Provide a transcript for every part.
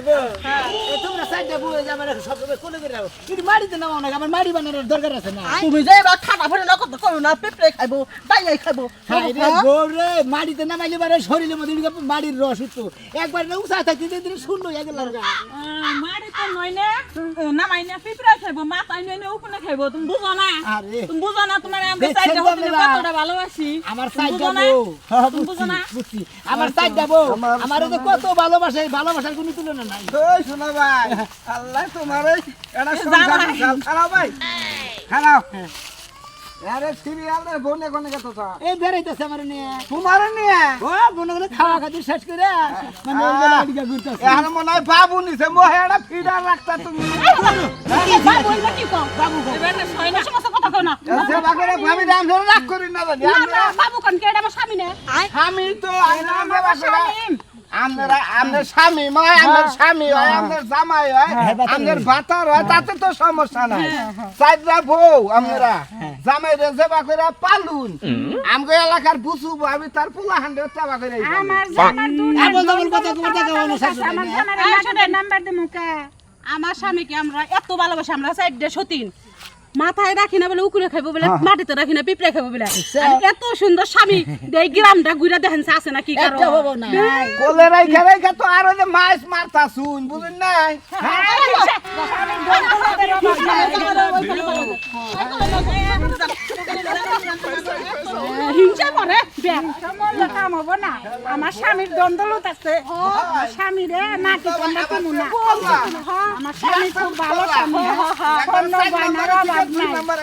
গো এই তোমরা সাইডে বসে যা আমার সব কোলে করে রাখো কিন্তু মাটিতে নামাও না আমার মাটি বানানোর দরকার আছে না তুমি যে এবার খানা ফেলে না কত করো না পেঁপড়ে খাইবো ডাইয়াই খাইবো রে গোরে মাটিতে নামাইলে বারে শরীরের মধ্যে মাটির রস উঠতো একবার না উঁচা থাকতে দিন শুনলো এগে লাগা মাটিতে নয় না নামাই না পেঁপড়ে খাইবো মাথায় নয় না উপরে খাইবো তুমি বুঝো না তুমি বুঝো না তোমার আমরা সাইডে হতে কতটা ভালোবাসি আমার সাইডে বউ তুমি বুঝো না বুঝছি আমার সাইডে বউ আমার তো কত ভালোবাসে ভালোবাসার কোনো তুলনা নাই ওই শোনো ভাই আল্লাহ তোমারে এটা সংসার খারাপ ভাই খারাপ আরে সিরিয়াল রে বনে কোনে কত তা এই বেরাইতেছে আমার নিয়ে তোমার নিয়ে ও বনে করে খাওয়া খাতি শেষ করে মানে ওই গলা দিকে ঘুরতেছে এখন মনে হয় বাবু নিছে মোহেড়া ফিডার রাখতা তুমি বাবু এটা কি কও বাবু এবার না ছয় না সমস্ত কথা কও না সে বাগরে ভাবি দাম ধরে রাখ করি না জানি না বাবু কোন কে এটা আমার স্বামী না আমি তো আমরা বাসরা আমরা স্বামী হয় আমাদের স্বামী হয় আমাদের জামাই হয় আমাদের ভাতার হয় তাতে তো সমস্যা নাই সাইডরা বউ আমরা জামাই রে সেবা করে পালুন আমগো এলাকার বুসু আমি তার পোলা হান্ডে সেবা করে আমার জামার আমল আমল কথা কথা কও না শাশুড়ি আমার জামার নাম্বার দে মুকা আমার স্বামীকে আমরা এত ভালোবাসি আমরা সাইডে সতীন মাথায় রাখি না বলে উকুলে খাইবো বলে মাটিতে রাখি না পিঁপড়ে খাইবো বলে এত সুন্দর স্বামী এই গ্রামটা ঘুরে দেখেন আছে না কি কারণ একটা হবো না কোলে রাইখা রাইখা তো আরো যে মাছ মারতা শুন বুঝুন নাই হিংসা করে কাম হবো না আমার স্বামীর দ্বন্দ্বলত আছে স্বামী রে নাকি কন্যা তুমি না আমার স্বামী খুব ভালো স্বামী অন্য বানার অভাব নাই আমার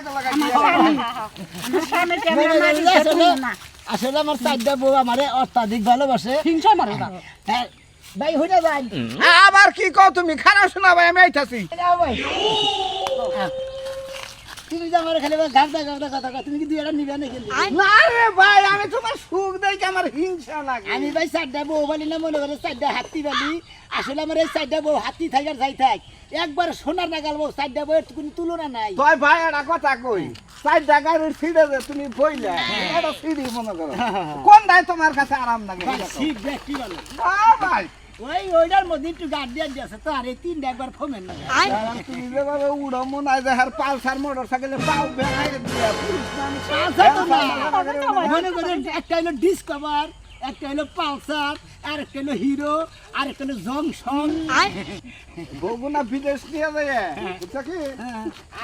স্বামী কেমন না আসলে আমার সাইডটা বউ আমারে অত্যাধিক ভালোবাসে হিংসা মারে না হ্যাঁ ভাই হইনা যাই আবার কি কও তুমি খারাপ শোনা ভাই আমি আইতাছি ভাই তুমি যে আমার খালি গাবদা গাবদা কথা কও তুমি কি দুইটা নিবে না কিন্তু না রে ভাই আমি তোমার সুখ দেখে আমার হিংসা লাগে আমি ভাই সাইডটা বউ বলি না মনে করে সাইডটা হাতি বলি আসলে আমার এই সাইডটা বউ হাতি থাক আর যাই থাক একবার সোনার নাগাল বউ সাইডটা বউয়ের কোনো তুলনা নাই তুই ভাই একটা কথা কই সাইড জায়গার সিঁড়ে যে তুমি বইলে এটা সিঁড়ি মনে করো কোনটাই তোমার কাছে আরাম লাগে ঠিক দেখ কি বলে ভাই ওইটার মধ্যে একটু গার্ডিয়ান আছে তো আর এই তিনটা একবার ফোমেন না তুমি যেভাবে উড়ো মনে হয় যে হার পালসার মোটর সাইকেলে পাও বেড়াই দিয়ে মনে করেন একটা হলো ডিসকভার একটা হলো পালসার আর একটা হলো হিরো আর একটা হলো জংশন বগুনা বিদেশ নিয়ে যায় বুঝছো কি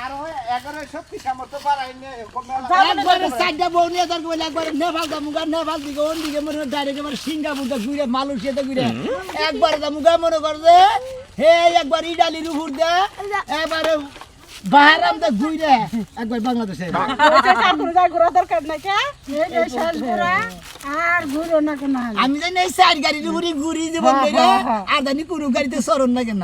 আর ওই 1130 সামর্থ্য বাড়াই নিয়ে একবারে সাইডটা বউ নিয়ে দরকার বলে একবারে নেপাল দামুগা নেপাল দিকে ওন দিকে মনে হয় ডাইরেক্ট এবার সিঙ্গাপুরটা ঘুরে মালয়েশিয়াতে ঘুরে একবারে দামুগা মনে করছে হে একবার ইটালির উপর দে এবারে বাহারাম দে ঘুরে একবার বাংলাদেশে দরকার নাই কে আর ঘুরো না কেন আমি জানি এই সাইড গাড়ির উপরে ঘুরি জীবন করে আর জানি কোনো গাড়িতে চরণ না কেন